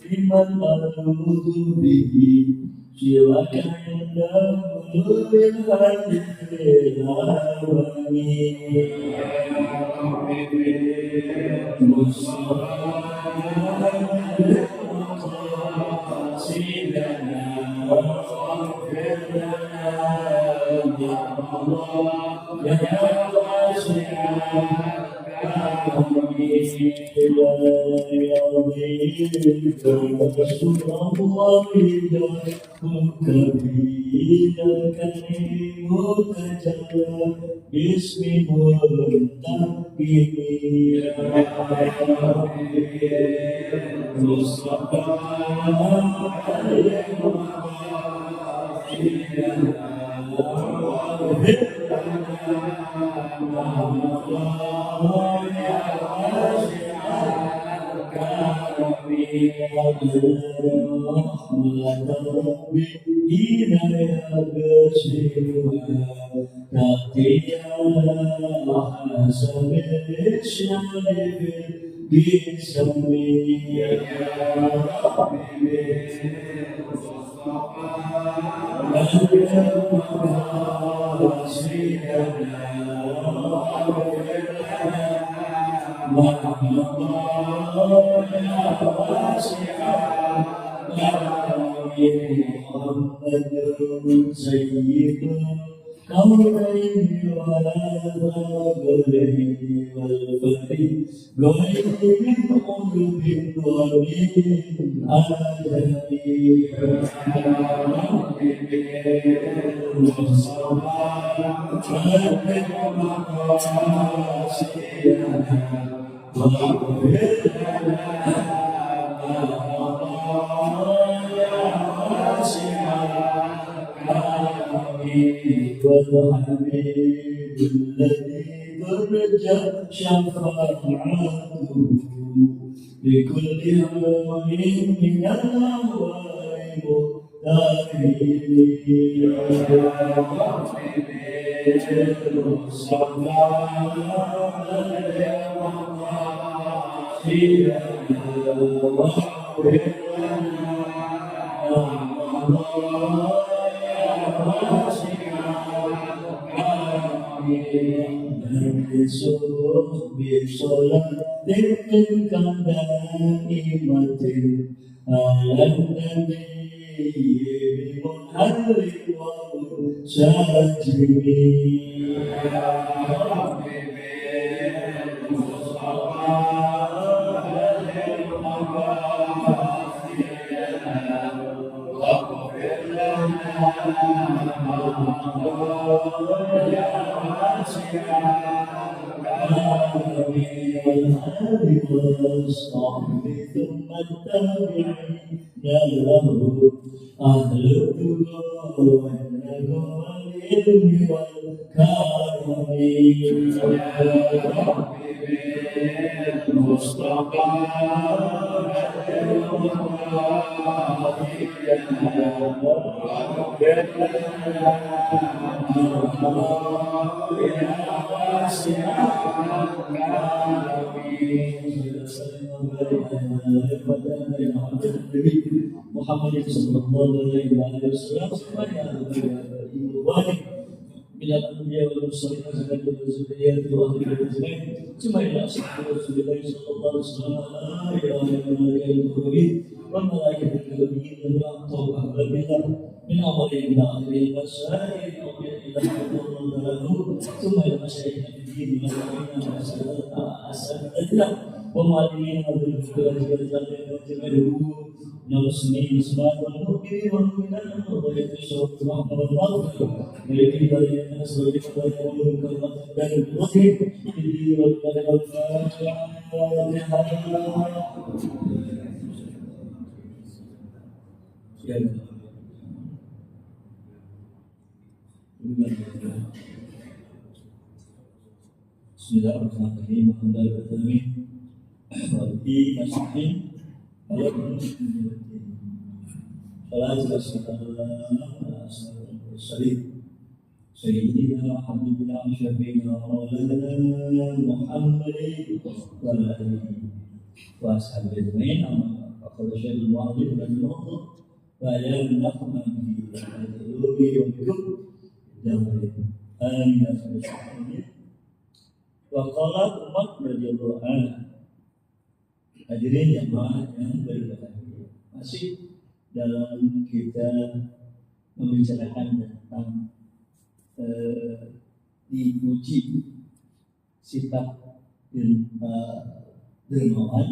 Iman a'udzu bihi silakan dahulu ومعلمين بالفكرة والجمال نوصني نسمع ونؤمن ونؤمن وضيت الشوق رحمة الله ولكن لا ينصر بك ويقول كما تبدأ الوحيد بدي والله والفاتحة يا بسم الله الرحمن الرحيم الحمد لله رب العالمين وبه نستعين على كل شيء صلاة والسلام على أشرف المرسلين سيدنا وحبيبنا وشفيعنا ومولانا محمد وعلى آله وأصحابه أجمعين أما فقد شهد المعظم والموضوع وعلى نحمد به وبكم آمين آمين. Waqala Umar radhiyallahu anhu. Hadirin jamaah yang berbahagia, masih dalam kita membicarakan tentang diuji sifat dermawan,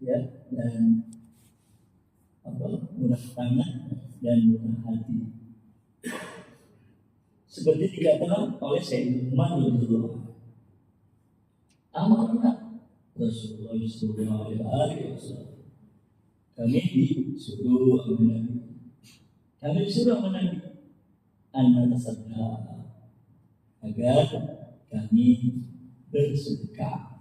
ya, dan murah tangan dan murah hati. Seperti dikatakan oleh Sayyidina Umar radhiyallahu anhu. Amanah Rasulullah sallallahu alaihi wasallam. Kami disuruh Nabi anak sedekah agar kami bersedekah.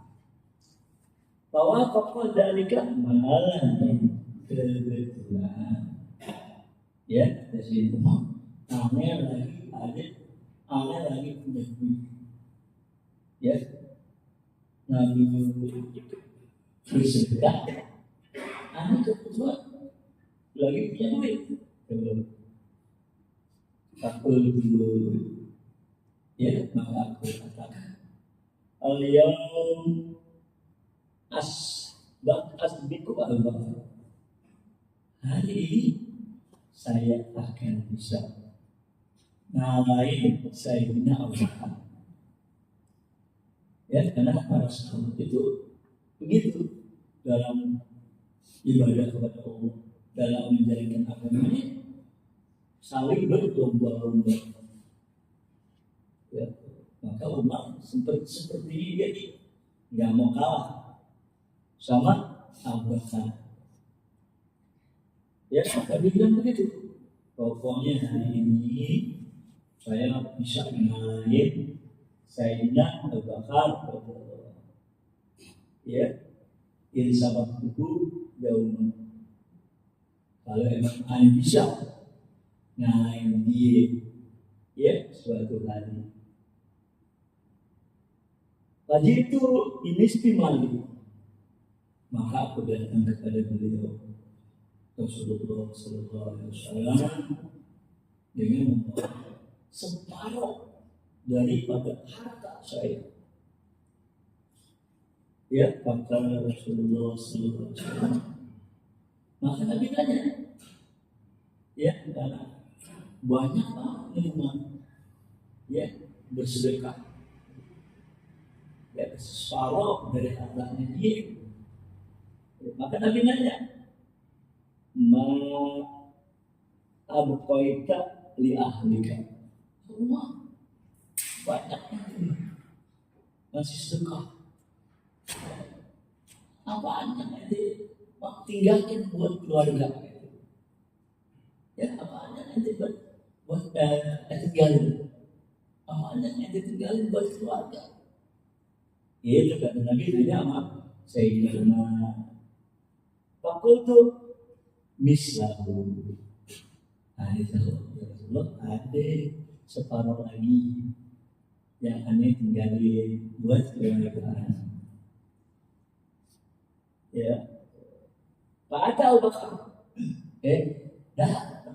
Bahwa pokok dalika malah kebetulan, ya, dari rumah aneh lagi punya duit, ya. Nabi bersedekah, anak kebetulan lagi punya duit. Aku dulu, ya, maka aku katakan, al-yawm asbiku al-bahr. Hari ini saya akan bisa ngalahin Sayyidina Abu Bakar. Ya, karena para sahabat itu begitu dalam ibadah kepada Allah, dalam menjalankan agamanya, saling berlomba-lomba. Ya, maka Umar seperti ini dia nggak mau kalah sama Abu Bakar. Ya, maka dia bilang begitu. Pokoknya hari ini saya bisa ngalahin Sayyidina Abu Bakar, ya, ini sahabat itu jauh. Kalau emang anda bisa ngalahin dia, ya, suatu hari. Lagi itu ini istimali, maka aku datang kepada beliau Rasulullah sallallahu alaihi wasallam dengan separuh daripada harta saya. Ya, kata Rasulullah sallallahu alaihi wasallam. Maka Nabi tanya, ya, karena banyak minuman, ya, bersedekah, ya, separuh dari hartanya dia. Ya, maka Nabi nanya, ma abqaita li ahlika. Rumah banyak masih sedekah. Apaan yang nanti tinggalkan buat keluarga? Ya, apaan yang nanti buat tinggalin? Apaan yang nanti tinggalin buat keluarga? Itu kata Nabi tidak sama Sayyidina Fakultu mislahu. Itu Rasulullah ada separuh lagi yang aneh tinggalin buat keluarga. Ya, Pak ada Abu Bakar, dah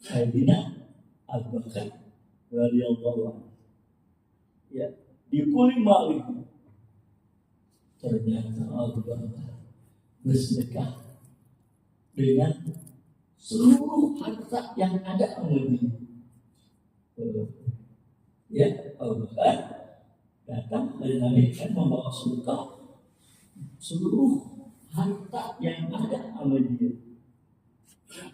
Sayyidina Abu Bakar radhiyallahu anhu, ya, dikuli malik. Ternyata Abu Bakar bersedekah dengan seluruh harta yang ada olehnya. Ya, Abu Bakar datang dari Nabi kan membawa sedekah seluruh harta yang ada sama dia.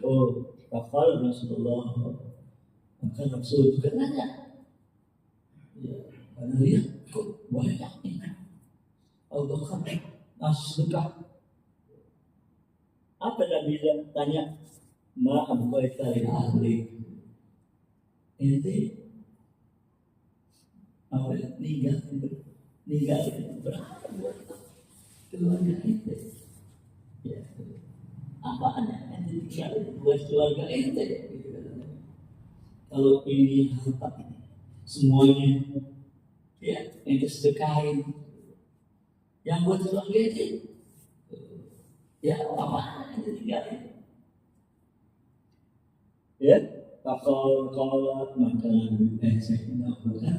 Oh, kafal Rasulullah. Maka Rasul juga nanya, ya, karena lihat kok banyak ini. Abu Bakar sedekah. Apa Nabi tanya? Ma Abu Bakar ahli. Ini awal meninggal berapa buat keluarga ente? Ya, apa yang ditinggalin buat keluarga ente? Kalau ini harta semuanya, ya ente sedekahin. Yang buat keluarga ente, ya apa yang ditinggalin? Ya, kalau makanan saya tidak bukan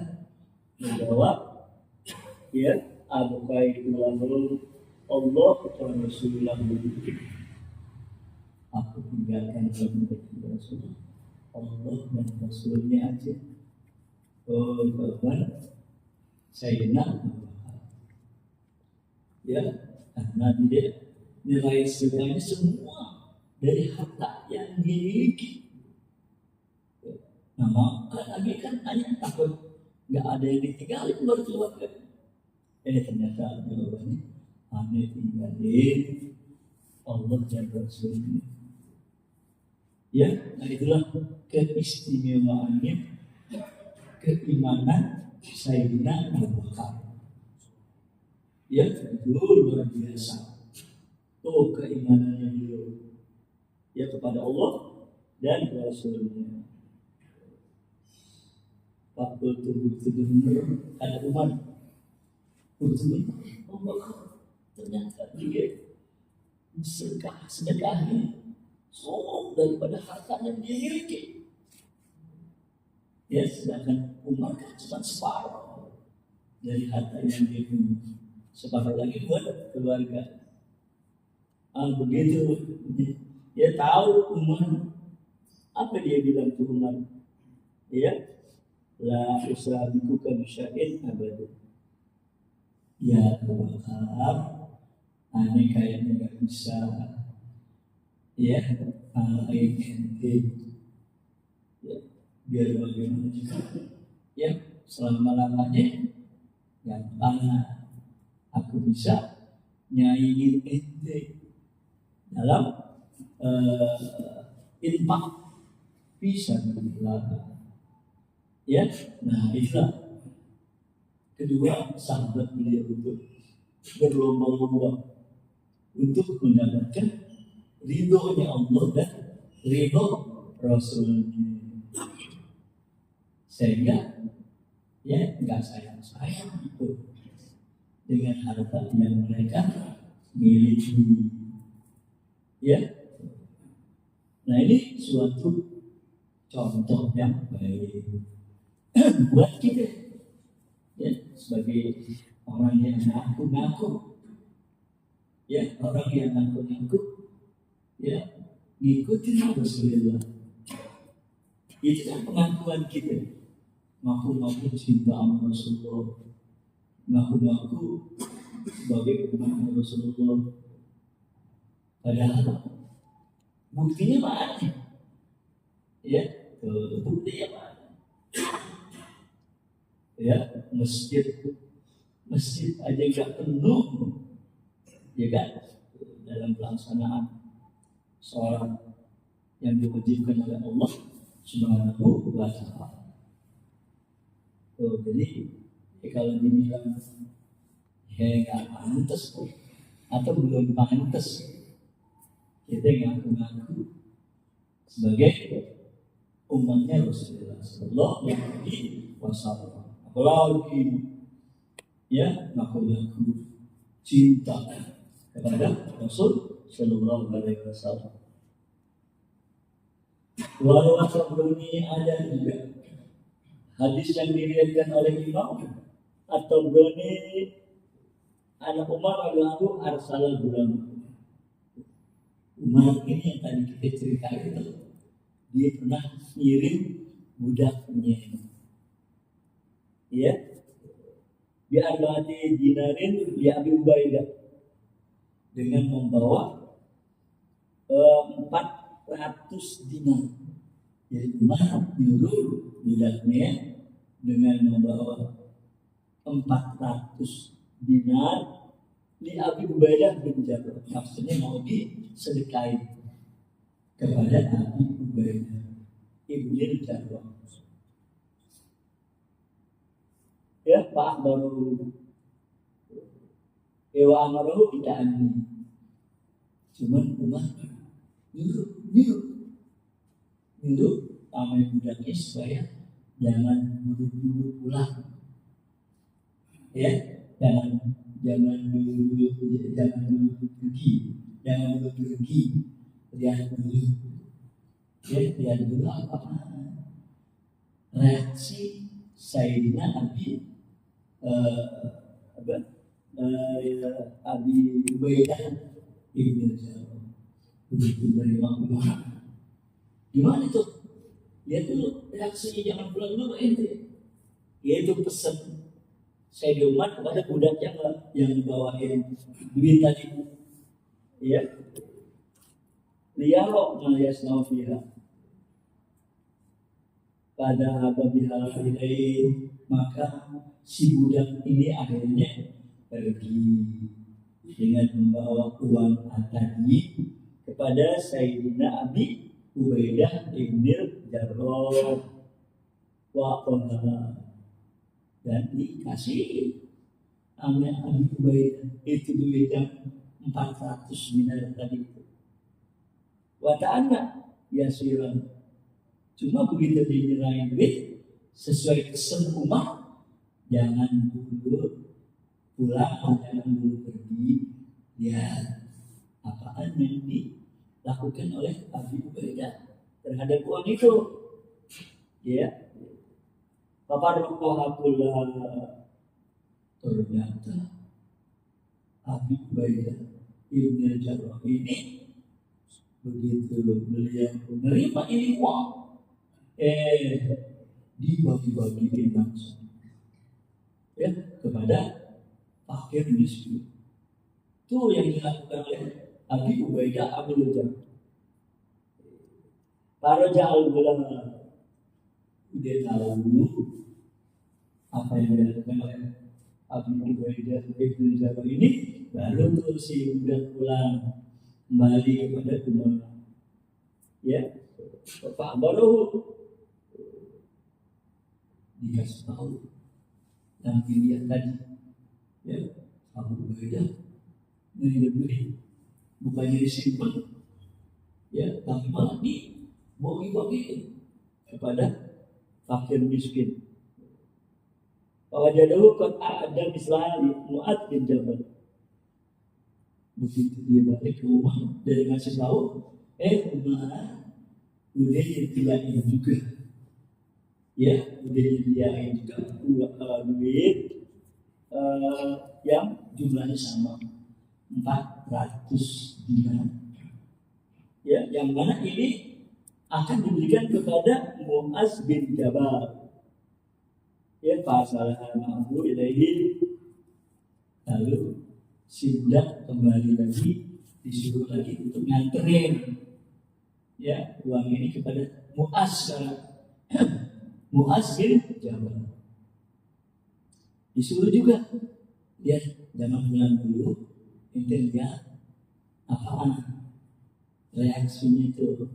menjawab, ya Abu Bakar lalu Allah dan Rasulullah aku tinggalkan Rasulullah Allah dan Rasulnya aja. Oh Tuhan, saya nak ya karena dia nilai segalanya semua dari harta yang dia miliki. Nah, maka lagi kan hanya takut nggak ada yang ditinggalin baru keluarga. Ternyata jawabannya aneh tinggalin Allah dan Rasulnya. Ya, nah itulah keistimewaannya keimanan Sayyidina Abu Bakar. Ya, itu luar biasa. Tuh keimanannya beliau ya kepada Allah dan Rasulnya. Waktu betul-betul ada umat betul-betul ternyata dia sedekahnya sombong daripada harta yang dia miliki. Ya, sedangkan umat kan cuma separuh dari harta yang dia punya, separuh lagi buat keluarga. Begitu dia tahu umat apa dia bilang ke umat, ya la usabiku bisya'in abad. Ya Bakar, aneh kayaknya nggak bisa ya ente ya biar bagaimana juga ya selama-lamanya gampang aku bisa nyaingin ente dalam infak bisa berlaku. Ya, nah itulah kedua sahabat beliau itu berlomba-lomba untuk mendapatkan ridhonya Allah dan ridho Rasulnya, sehingga ya nggak sayang itu dengan harta yang mereka miliki. Ya, nah ini suatu contoh yang baik buat kita ya sebagai orang yang ngaku-ngaku ya orang yang ngaku-ngaku ya ngikutin Rasulullah. Itu kan pengakuan kita, ngaku-ngaku cinta sama Rasulullah, ngaku-ngaku sebagai umat Rasulullah, padahal buktinya mana? Ya, buktinya mana? Ya, masjid aja nggak penuh, ya kan? Dalam pelaksanaan sholat yang diwajibkan oleh Allah Subhanahu wa Ta'ala. Jadi kalau dibilang nggak pantas atau belum pantas, kita ngaku-ngaku sebagai umatnya Rasulullah Sallallahu Alaihi Wasallam. Apalagi ya ngaku-ngaku cinta kepada Rasul Sallallahu Alaihi Wasallam. Walau Tabrani ada juga hadis yang diriwayatkan oleh Imam At-Tabrani, anak Umar radhiyallahu arsala gulam. Umar ini yang tadi kita cerita itu, dia pernah ngirim budaknya, ya, bi arba'ati dinarin ya Abi Ubaidah. dengan membawa 400 dinar. Jadi Umar nyuruh bilangnya dengan membawa 400 dinar li Abi Ubaidah bin Jarrah. Maksudnya mau disedekahin kepada Abi Ubaidah ibn Jarrah. Ya, Pak baru Ewa Amaru tidak aneh. Cuman Umar nyuruh ramai budaknya supaya jangan buru-buru pulang. Ya, jangan dulu pergi, lihat dulu. Ya, lihat dulu apa reaksi Sayyidina Abi Abi Ubaidah ibn Jarrah begitu menerima Umar. Gimana itu? Lihat dulu reaksinya, jangan pulang dulu ente. Yaitu pesan Sayyidina Umar kepada budaknya yang bawain duit tadi. Ya, liyarok malayasnau fiha. Pada apabila ilaih, maka si budak ini akhirnya pergi dengan membawa uang tadi kepada Sayyidina Abi Ubaidah ibn Jarrah dan dikasih sama Abi Ubaidah itu duit yang 400 dinar tadi itu. Wata'ana yasiran. Cuma begitu dinyerahin duit sesuai pesan Umar, jangan dulu pulang, jangan dulu pergi. Ya, apaan yang dilakukan oleh Abi Ubaidah terhadap uang itu? Ya, Bapak Rokoha pula ternyata Abi Ubaidah ibn Jarrah ini begitu beliau menerima ini uang, dibagi-bagiin langsung ya kepada fakir miskin. Itu yang dilakukan oleh Abi Ubaidah bin Jarrah. Para jahal-ulama udah tahu apa yang dilakukan oleh Abi Ubaidah bin Jarrah ini, baru tuh si budak pulang kembali kepada Umar. Ya, Pak baru dikasih tahu yang dilihat tadi. Ya, Abu Ubaidah beri bukannya disimpan, ya, tapi malah dibagi-bagiin kepada fakir miskin. Bahwa jadul kan ada misalnya Mu'ad bin Jabal. Begitu dia balik ke rumah dari ngasih tahu, Umar udah ditilainya juga. Ya, udah ditilainya juga duit yang jumlahnya sama 400 dinar. Ya, yang mana ini akan diberikan kepada Mu'az bin Jabal. Ya, fasalah ma'ahu ilaihi. Lalu si budak kembali lagi, disuruh lagi untuk nganterin ya uang ini kepada Mu'az bin Jabal. Disuruh juga, ya jangan pulang dulu, ente lihat apaan reaksinya itu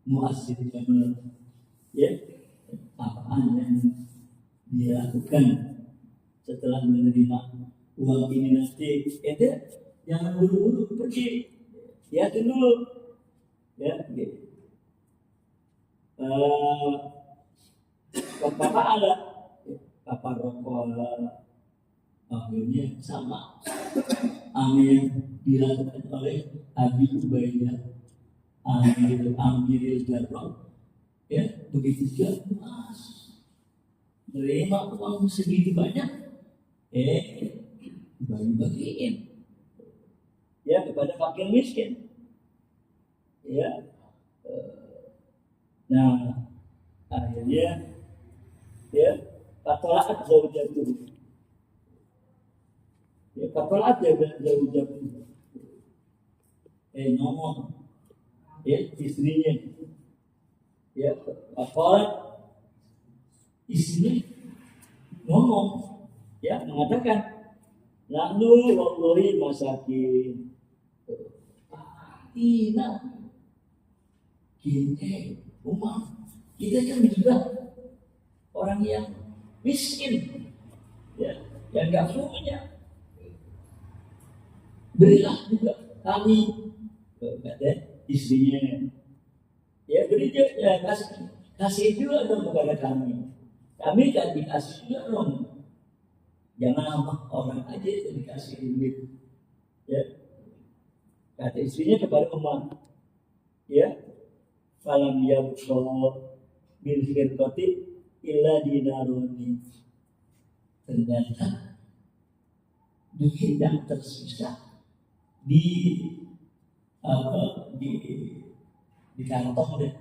Mu'az bin Jabal, ya apaan yang dia lakukan setelah menerima uang ini nanti. Ente jangan buru-buru pergi, ya dulu, ya gitu. Bapak ada kapal rokok akhirnya sama yang dilakukan oleh Abi Ubaidah Amiril Jarrah. Ya, begitu juga Mas menerima uang segitu banyak, bagi-bagiin ya kepada fakir miskin. Ya, nah akhirnya ya fatolaat jauh jatuh. Ya fatolaat jauh jatuh. ngomong, ya istrinya, ya apa istrinya ngomong, ya mengatakan, lalu wallahi masakin, ina, gini, kita kan juga orang yang miskin, ya, yang nggak punya, berilah juga kami, kata istrinya, ya beri ya kasih juga dong kepada kami kan dikasih juga dong, jangan orang aja itu dikasih duit, ya, kata istrinya kepada Umar, ya, falam yabqa bil khirqati illa dinaruni, ternyata duit yang tersisa di kantong deh,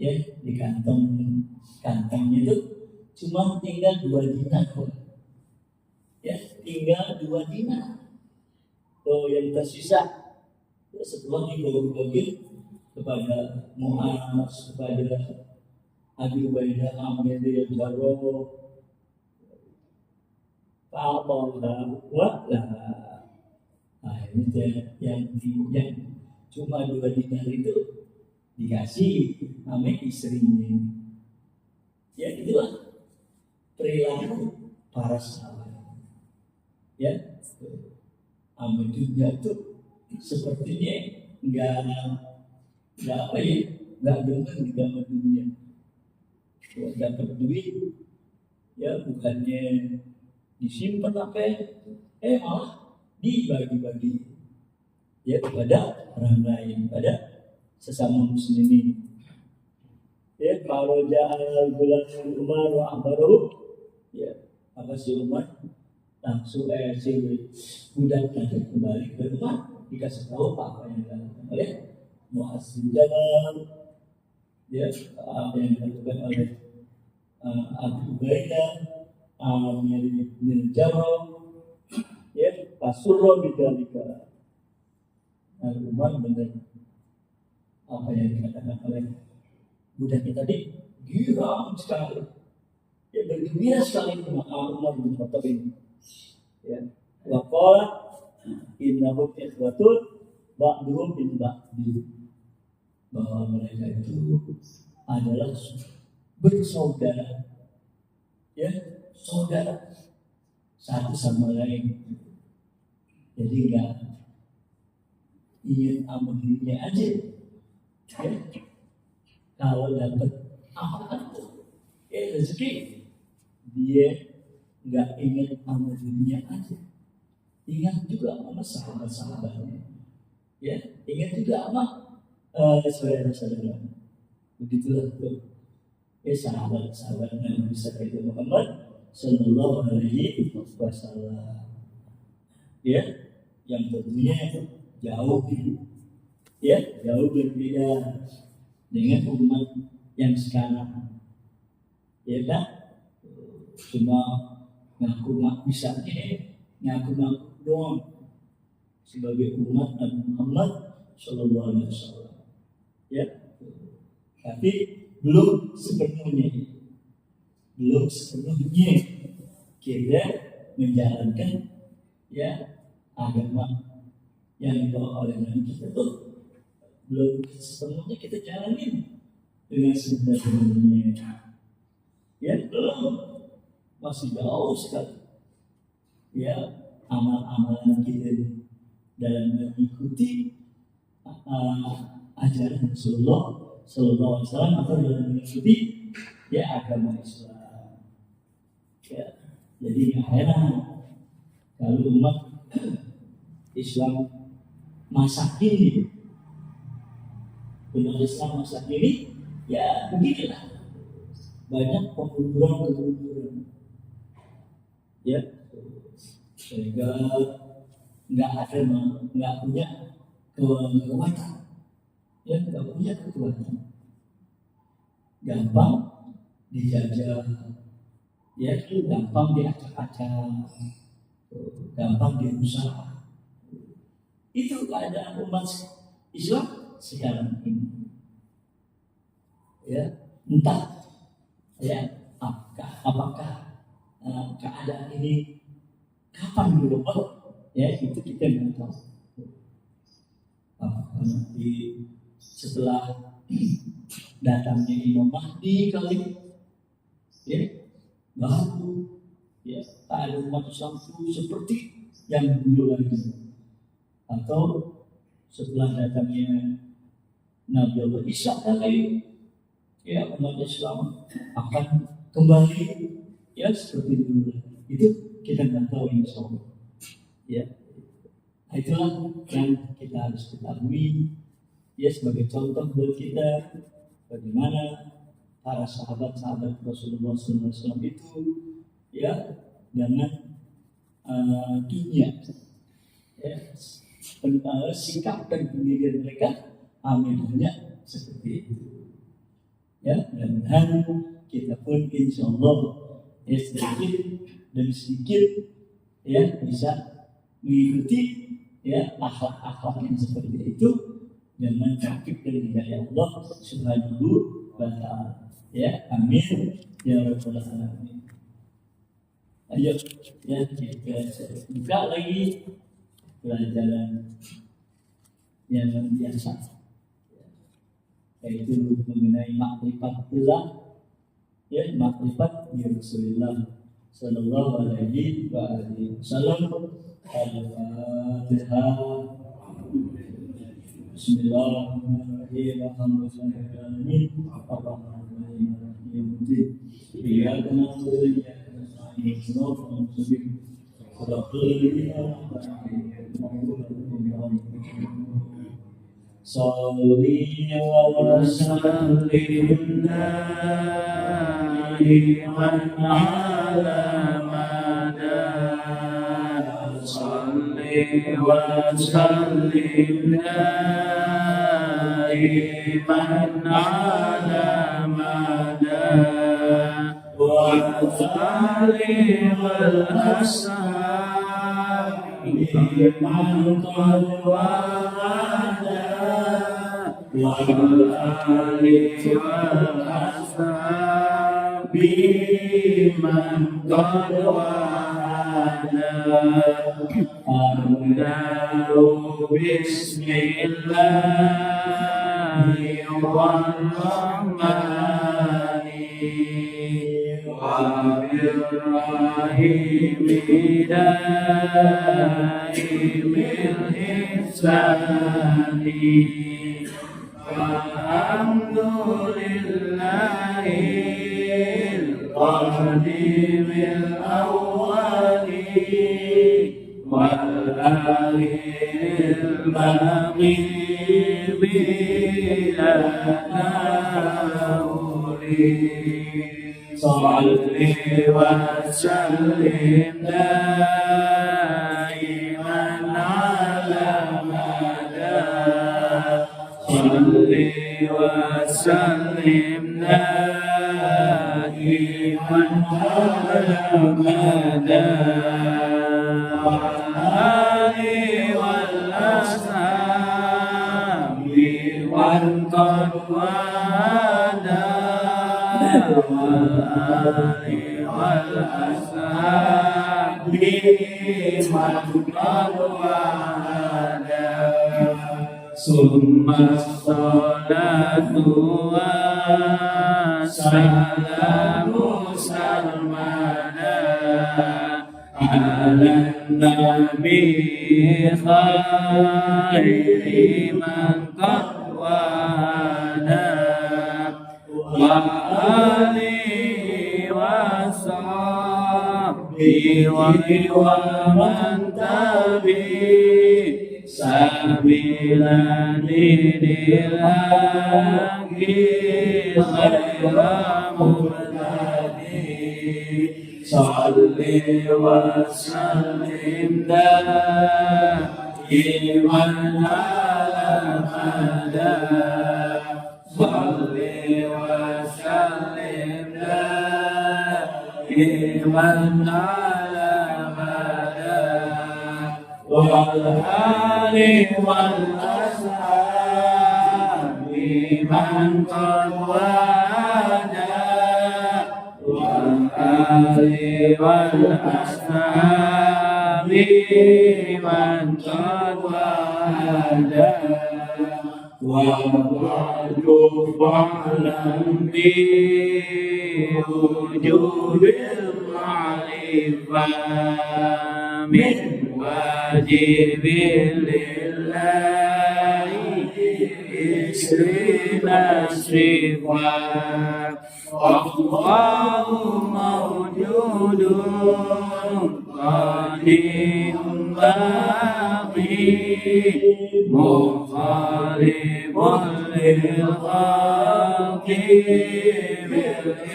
ya di kantongnya itu cuma tinggal 2 dinar, ya tinggal 2 dinar. Tuh yang tersisa ya, setelah dibagi kepada Mu'az, kepada Abi Ubaidah Amir bin Jarrah, fa'atallahu wa'lah. Nah ini yang cuma 2 dinar itu dikasih namanya istrinya. Ya itulah perilaku para sahabat. Ya, amal dunia itu sepertinya nggak apa ya, nggak demen di dalam dunia. Kalau dapat duit, ya bukannya disimpan apa, malah dibagi-bagi, ya kepada orang lain, pada sesama muslimin. Ya kalau ja'al bulan Umar wa akhbaruh, ya apa si Umar langsung si budak tadi kembali ke rumah, dikasih tahu apa yang dilakukan oleh Mu'az bin Jabal, ya apa yang dilakukan oleh Abu Ubaidah Amir bin Jarrah, ya pasurro bidzalika. Umar benar apa yang dikatakan oleh budak kita tadi, girang sekali, ya bergembira sekali dengan Umar bin Khattab ini, ya waqala innahum ikhwatun ba'duhum min ba'di, bahwa mereka itu adalah bersaudara, ya saudara satu sama lain. Jadi enggak ingin amal dirinya aja, ya. Kalau dapat apa rezeki, dia enggak ingin amal dirinya aja, ingat juga sama sahabat-sahabatnya, ya ingat juga sama saudara-saudara. Begitulah tuh, ya sahabat-sahabat Nabi besar itu Muhammad Sallallahu Alaihi Wasallam, ya yang tentunya jauh, ya jauh berbeda dengan umat yang sekarang, ya kan? Cuma ngaku bisa ngaku doang sebagai umat Nabi Muhammad Sallallahu Alaihi Wasallam, ya. Tapi belum sepenuhnya kita menjalankan, ya agama yang dibawa oleh Nabi kita tuh belum sepenuhnya kita jalanin dengan sebenarnya, ya belum, masih jauh sekali, ya amal-amalan kita dalam mengikuti ajaran Rasulullah Sallallahu Alaihi Wasallam atau dalam mengikuti, ya agama Islam, ya. Jadi nggak heran kalau umat Islam masa kini, umat Islam masa kini, ya beginilah, banyak kemunduran, ya, sehingga nggak punya kekuatan, ya nggak punya kekuatan, gampang dijajah, ya gampang diacak-acak, gampang dirusak. Itu keadaan umat Islam sekarang ini. Ya, entah ya apakah keadaan ini kapan berubah, ya itu kita nggak tahu. Nanti setelah datangnya Imam Mahdi kali, ya baru ya ada umat Islam itu seperti yang dulu lagi, atau setelah datangnya Nabi Allah Isa kali, ya umat Islam akan kembali ya seperti dulu. Itu kita nggak tahu insya Allah. Ya, nah, itulah yang kita harus ketahui. Ya sebagai contoh buat kita bagaimana para sahabat-sahabat Rasulullah SAW itu ya dengan dunia, ya, sikap dan pendirian mereka aminnya seperti itu. Ya, dan kita pun insya Allah ya sedikit demi sedikit ya bisa mengikuti ya akhlak-akhlak yang seperti itu dengan takib dari hidayah Allah Subhanahu wa Ta'ala. Ya, amin ya rabbal alamin. Ayo ya kita buka lagi pelajaran yang biasa, yaitu mengenai makrifatullah, ya makrifat di Rasulullah Sallallahu Alaihi Wasallam. Al-Fatihah. Bismillahirrahmanirrahim. Iyyaka na'budu wa iyyaka nasta'in. Ihdinas Salli wa sallim daiman ala madad. Salli wa sallim daiman ala madad. Wa salli wal ashab biman qad wa'ada. وَالْآلِ وَالْأَصْحَابِ مَنْ قَدْ وَعَدَا. أَبْدَأُ بِسْمِ اللَّهِ الرَّحْمَنِ وَبِالرَّحِيمِ دَائِمِ الْإِحْسَانِ. الحمد لله القديم الأول والآخر الباقي بلا تأويل. صل وسلم دائما على مدى. صل وسلم دائما على مدى. والآل والأصحاب ومن قد وعدا. والآل والأصحاب من قد وعدا. ثم الصلاة والسلام سرمدا على النبي خير من قد وعدا. وآله وصحبه ومن تبعه سبيل دين الحق غير مبتدئ. صل وسلم دائما على مدى. صل وسلم دائما على مدى. والآل والأصحاب من قد وعدا والآل والأصحاب من قد وعدا وبعد فاعلم بوجوب المعرفة من واجب لله عشرين صفة والله موجود غني باقي مخالف للخلق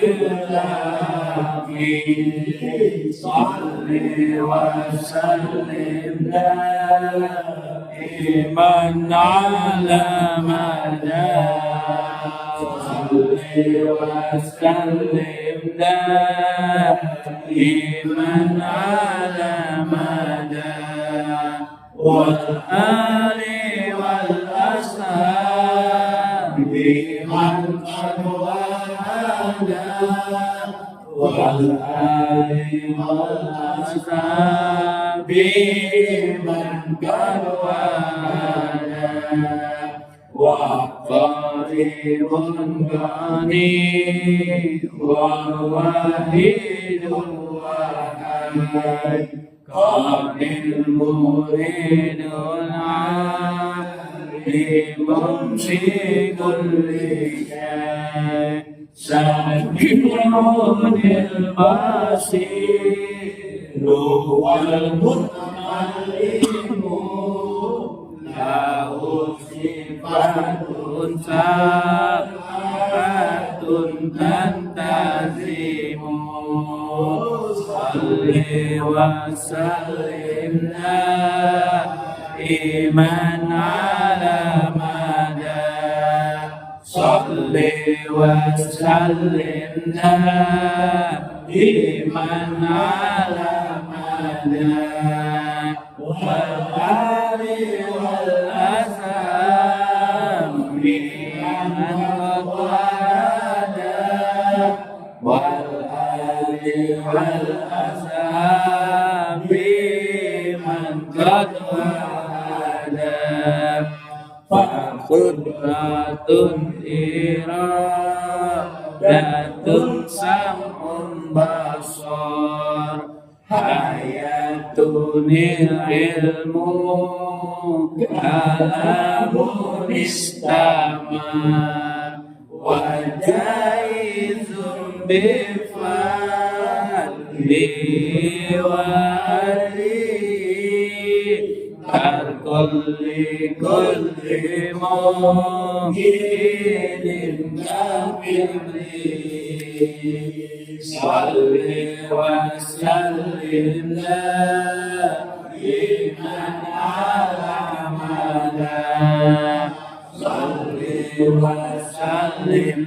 بالإطلاق صل وسلم دائما على مدى صل وسلم دائما على مدى والآل والأصحاب من قد وعدا والآل والأصحاب من قد وعدا وقريب غني وواحد وأحد قال المريد العالم في كل شيء سميع البصير والمتعلم له صفات سبعة تنتزم صل وسلم دائما على مدى صل وسلم دائما على مدى والآل والأصحاب من قد وعدا والآل والأصحاب من قد وعدا فقدرة إرادة سمع بصر حياة العلم كلام استمع وجائز بفضله وعليه كالكل كل ممكن كبره صل وسلم دائما على مدى صل وسلم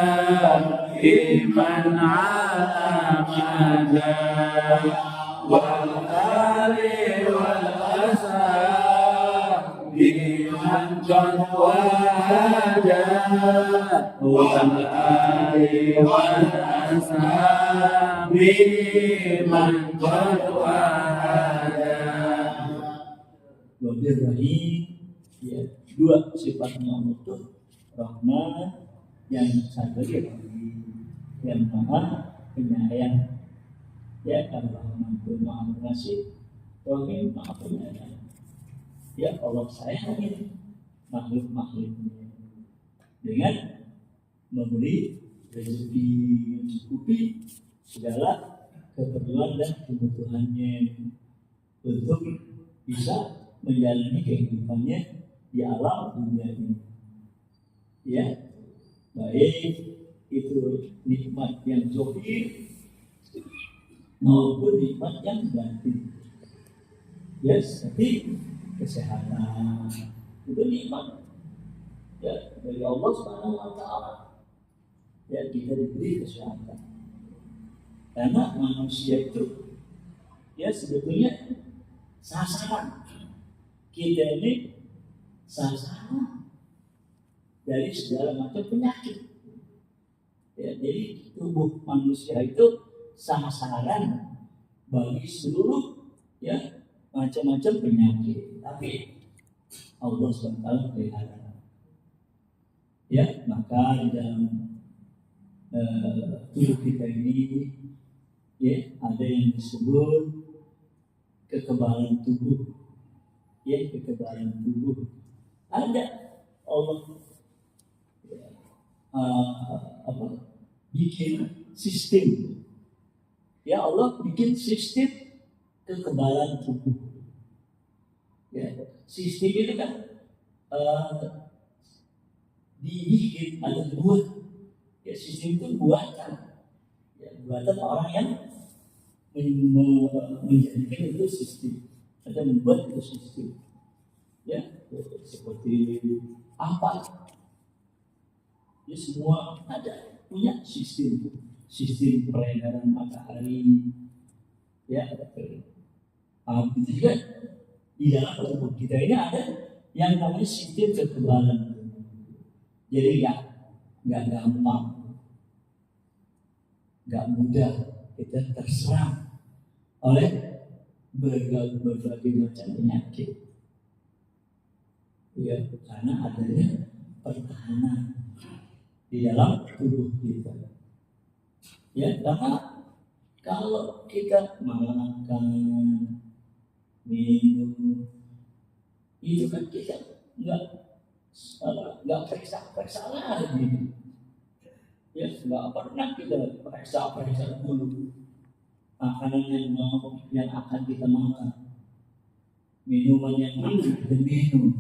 دائما على مدى والآل والأصحاب من قد وعدا والآل والأصحاب من قد وعدا. Rahim, ya, dua sifatnya Allah itu Rahman yang satu lagi yang Maha Penyayang. Ya, Ar-Rahman itu Maha Pengasih, Rahim Maha Penyayang. Ya, Allah sayangi makhluk-makhluknya dengan memberi rezeki yang mencukupi segala keperluan dan kebutuhannya untuk bisa menjalani kehidupannya di alam dunia ini. Ya, baik itu nikmat yang zahir maupun nikmat yang batin. Ya, seperti kesehatan itu nikmat ya dari Allah Subhanahu wa taala. Ya, kita diberi kesehatan. Karena manusia itu ya sebetulnya sasaran. Kita ini sasaran dari segala macam penyakit. Ya, jadi tubuh manusia itu sasaran bagi seluruh ya macam-macam penyakit. Tapi Allah SWT pelihara. Ya, maka di dalam tubuh kita ini ya ada yang disebut kekebalan tubuh. Ya, kekebalan tubuh. Ada Allah bikin sistem. Ya, Allah bikin sistem kekebalan tubuh. Ya, sistem itu kan dibikin atau dibuat. Ya, sistem itu buatan. Ya, buatan orang yang menjadikan itu sistem atau membuat itu sistem. Ya, seperti apa? Ya, semua ada punya sistem peredaran matahari. Ya, itu juga di dalam tubuh kita ini ada yang namanya sistem kekebalan. Jadi nggak gampang, nggak mudah kita terserang oleh berbagai macam penyakit. Ya, karena adanya pertahanan di dalam tubuh kita. Ya, karena kalau kita makan, minum, itu kan kita nggak periksa lagi. Ya, nggak pernah kita periksa dulu makanan yang akan kita makan, minuman yang akan kita minum.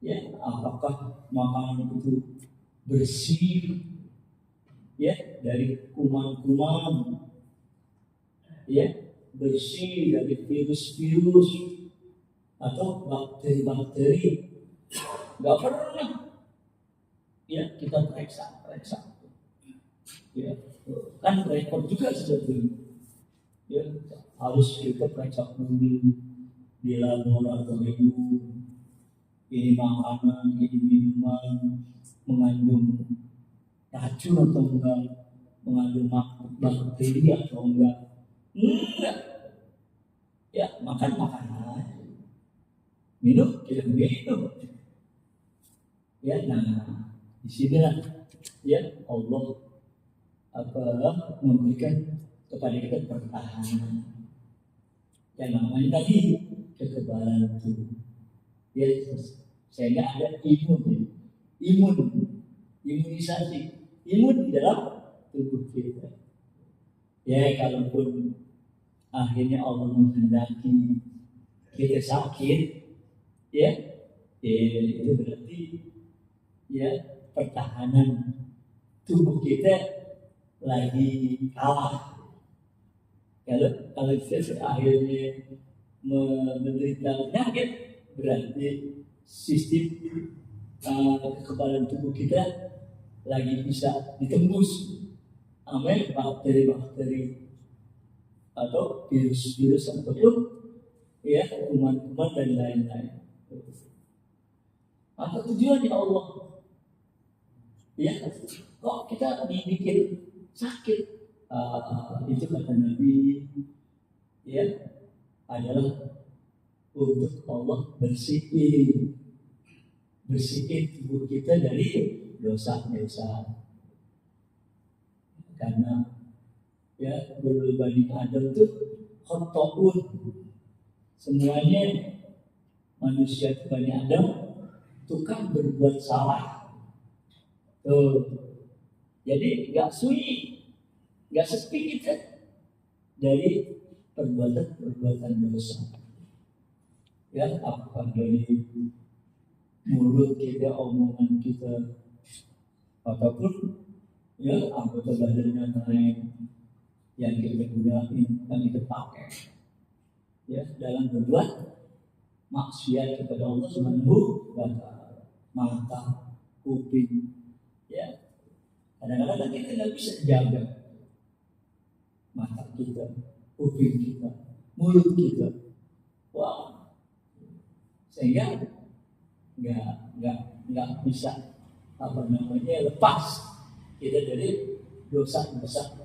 Ya, apakah makanan itu bersih ya dari kuman-kuman, ya bersih dari virus-virus atau bakteri-bakteri. Nggak pernah ya kita periksa. Ya, kan repot juga sebetulnya. Ya, harus kita periksa dulu di laboratorium. Ini makanan, ini minuman mengandung racun atau enggak, mengandung bakteri atau enggak. Ya, makan minum tidak minum. Ya, nah di sinilah ya Allah memberikan kepada kita pertahanan yang namanya tadi kekebalan tubuh. Ya, sehingga ada imunisasi di dalam tubuh kita. Ya, kalaupun akhirnya Allah menghendaki kita sakit, ya itu berarti ya pertahanan tubuh kita lagi kalah. Kalau kita akhirnya menderita penyakit, berarti sistem kekebalan tubuh kita lagi bisa ditembus oleh bakteri-bakteri atau virus-virus ataupun ya kuman-kuman dan lain-lain. Apa tujuannya Allah? Ya, kok kita dibikin sakit? Itu kata Nabi ya adalah untuk Allah bersihin tubuh kita dari dosa-dosa. Karena ya bulu Bani Adam itu khotoun, semuanya manusia Bani Adam tukang berbuat salah. Jadi nggak sepi kita dari perbuatan dosa. Ya, apakah dari mulut kita, omongan kita, ataupun ya anggota badannya lain yang kita gunakan, yang kita pakai, ya dalam berbuat maksiat kepada Allah Subhanahu wa Ta'ala. Mata, kuping, ya kadang-kadang kita tidak bisa jaga mata kita, kuping kita, mulut kita. Wah, sehingga nggak bisa lepas kita dari dosa-dosa.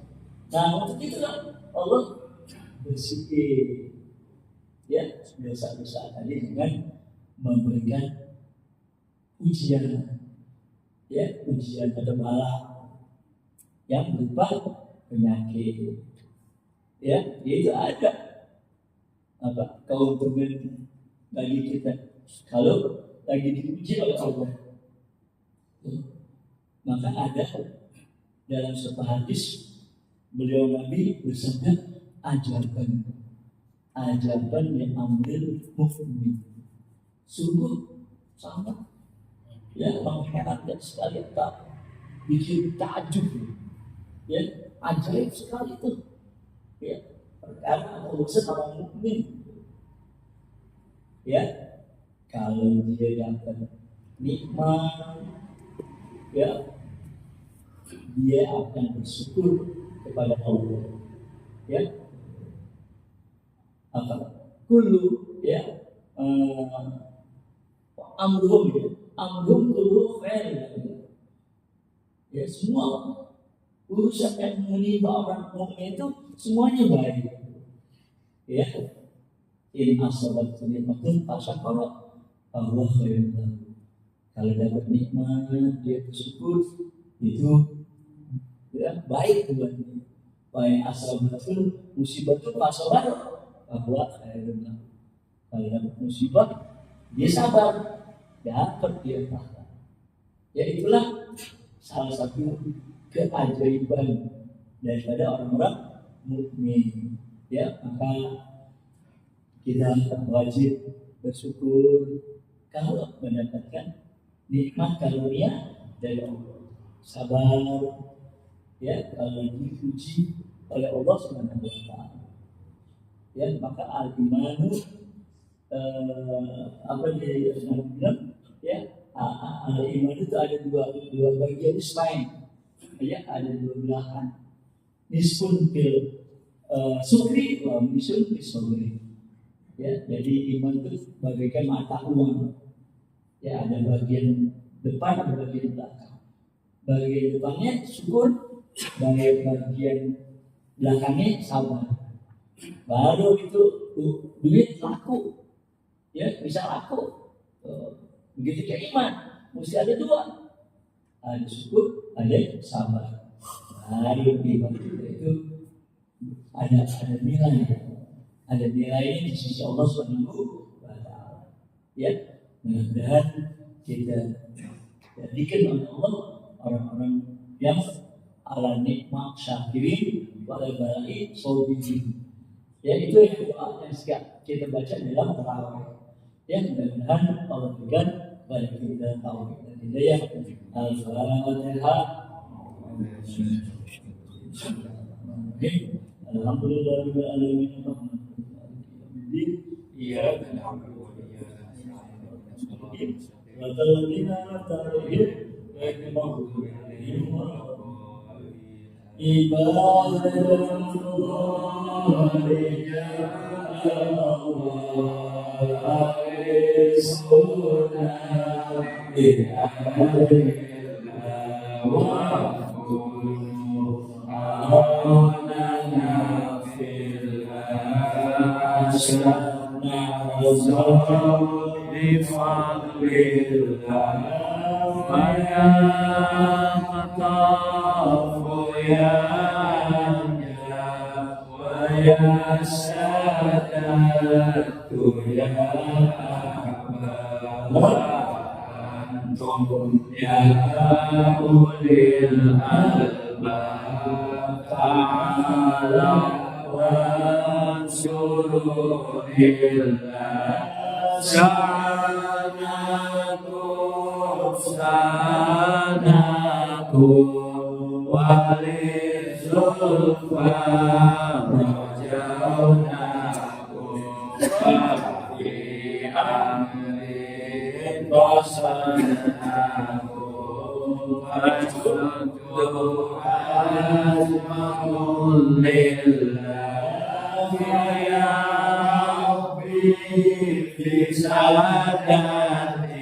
Nah untuk itulah Allah bersikir ya dosa-dosa tadi dengan memberikan ujian atau bala yang berupa penyakit ya itu ada keuntungan bagi kita kalau lagi diuji oleh Allah. Maka ada dalam satu hadis beliau Nabi bersabda ajaban yang ambil mukmin sungguh sangat ya mengherankan sekali tak bikin takjub ya ajaib sekali itu ya perkara urusan orang mukmin ya kalau dia dapat nikmat ya dia akan bersyukur kepada Allah ya kullu ya amruhum kullu khair ya semua urusan yang menimpa orang mukmin itu semuanya baik ya ini asabat nikmatun fasyakara Allah khairun kalau dapat nikmat dia bersyukur itu ya baik buat dia. Baik asabatul musibatul fasyakara Allah khairun kalau dapat musibah dia sabar dapat dia pahala ya itulah salah satu keajaiban daripada orang-orang mukmin ya maka kita wajib bersyukur kalau mendapatkan nikmat karunia dari Allah sabar ya kalau diuji oleh Allah Subhanahu wa taala ya maka al-imanu apa dia bilang ya al-iman itu ada dua bagian selain ya ada dua belahan nisfun fil sukri wa nisfun fil sabri ya jadi iman itu bagaikan mata uang ya ada bagian depan ada bagian belakang bagian depannya syukur bagian belakangnya sabar baru itu duit laku ya bisa laku begitu kayak iman mesti ada dua ada syukur ada sabar baru iman itu ada nilai di sisi Allah Subhanahu wa taala ya mudah-mudahan kita jadikan oleh Allah orang-orang yang ala nikmat syakirin wa balai sabirin ya itu yang doa yang kita baca dalam tarawih ya mudah-mudahan Allah berikan kepada kita taufik dan hidayah al-fatihah alhamdulillahirabbil alamin iyyaka na'budu wa iyyaka nasta'in wa ihdina as-siratal mustaqim Ya Sadatu ya Antum ya ulil albab ta'ala wansuru illa sanakum walizulfa Lillah ya Rabbi fi sadati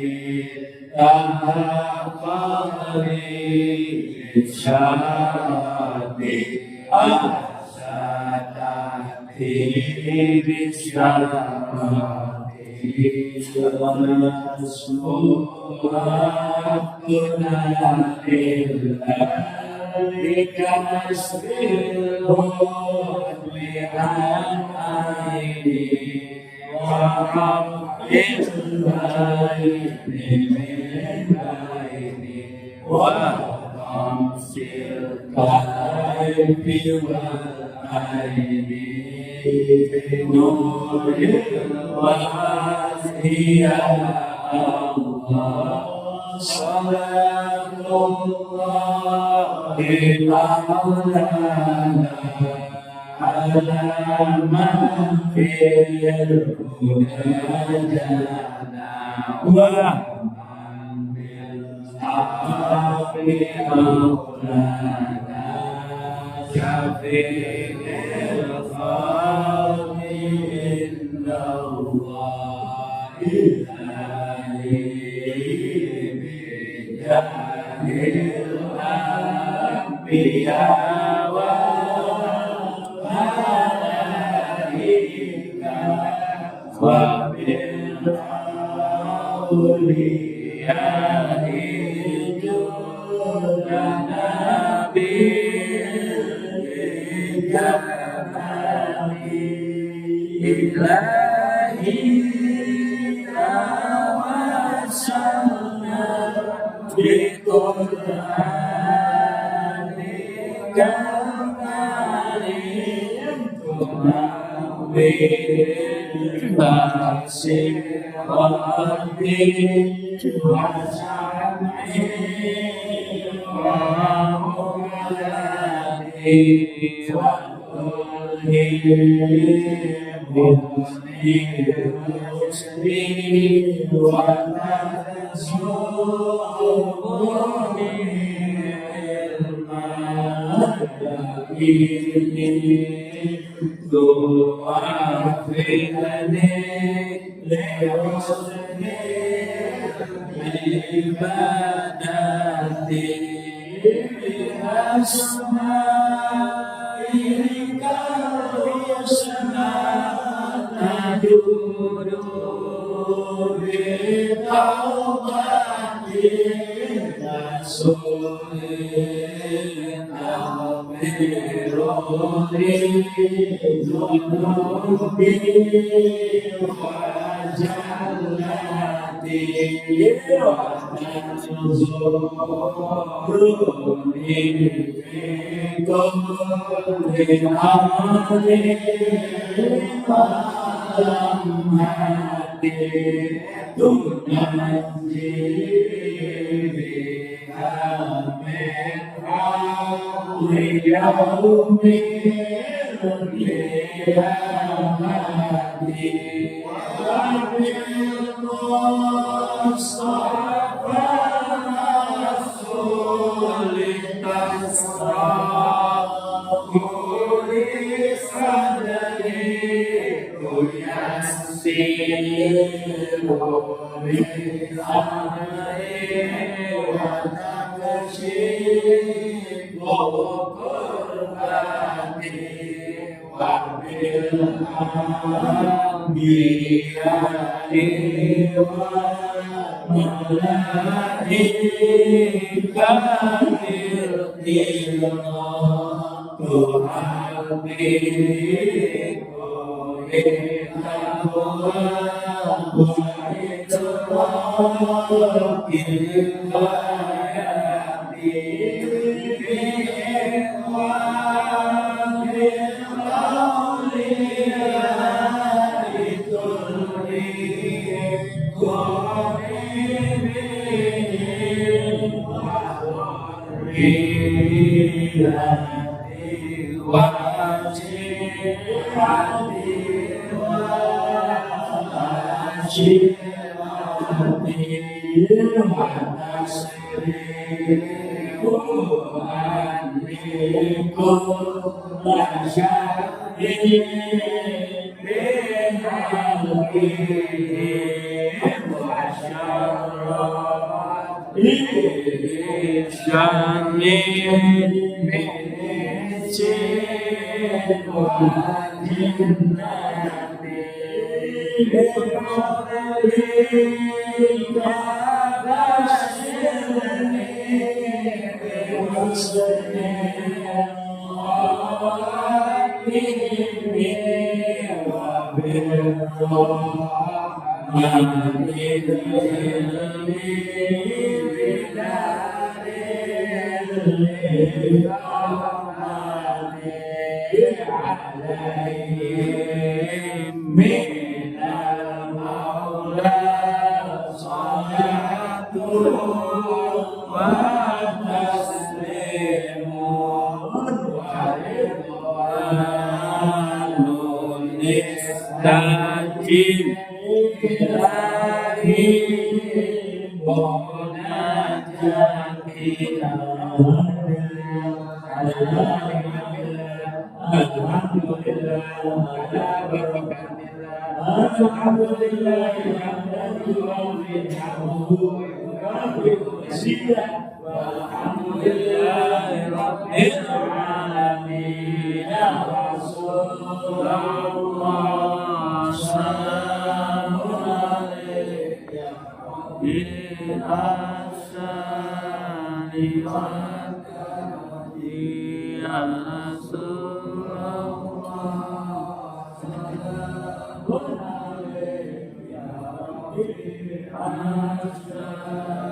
Rasulullah